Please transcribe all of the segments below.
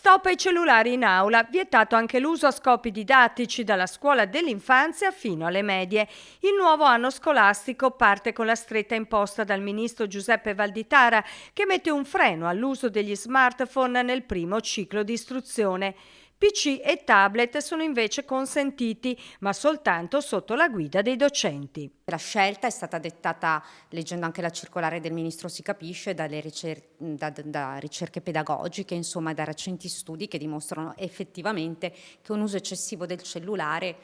Stop ai cellulari in aula, vietato anche l'uso a scopi didattici dalla scuola dell'infanzia fino alle medie. Il nuovo anno scolastico parte con la stretta imposta dal ministro Giuseppe Valditara, che mette un freno all'uso degli smartphone nel primo ciclo di istruzione. PC e tablet sono invece consentiti, ma soltanto sotto la guida dei docenti. La scelta è stata dettata, leggendo anche la circolare del ministro si capisce, da ricerche pedagogiche, insomma da recenti studi che dimostrano effettivamente che un uso eccessivo del cellulare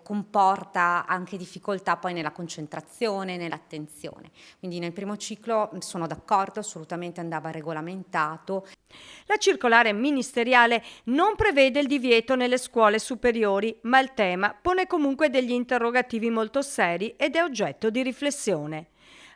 comporta anche difficoltà poi nella concentrazione, nell'attenzione. Quindi nel primo ciclo sono d'accordo, assolutamente andava regolamentato. La circolare ministeriale non prevede il divieto nelle scuole superiori, ma il tema pone comunque degli interrogativi molto seri ed è oggetto di riflessione.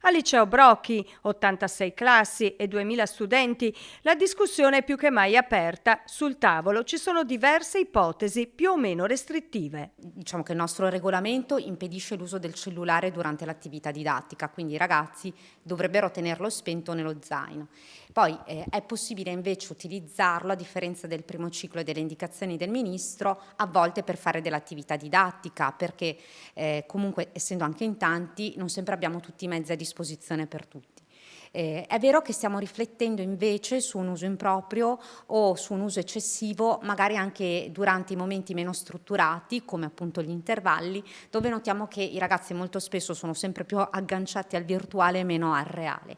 Al liceo Brocchi, 86 classi e 2000 studenti, la discussione è più che mai aperta. Sul tavolo ci sono diverse ipotesi più o meno restrittive. Diciamo che il nostro regolamento impedisce l'uso del cellulare durante l'attività didattica, quindi i ragazzi dovrebbero tenerlo spento nello zaino. Poi è possibile invece utilizzarlo, a differenza del primo ciclo e delle indicazioni del ministro, a volte per fare dell'attività didattica, perché comunque essendo anche in tanti non sempre abbiamo tutti i mezzi a disposizione per tutti. È vero che stiamo riflettendo invece su un uso improprio o su un uso eccessivo, magari anche durante i momenti meno strutturati, come appunto gli intervalli, dove notiamo che i ragazzi molto spesso sono sempre più agganciati al virtuale e meno al reale.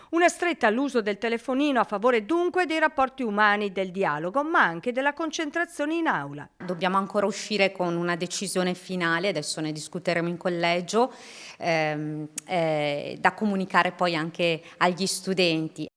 Una stretta all'uso del telefonino a favore dunque dei rapporti umani, del dialogo, ma anche della concentrazione in aula. Dobbiamo ancora uscire con una decisione finale, adesso ne discuteremo in collegio, da comunicare poi anche agli studenti.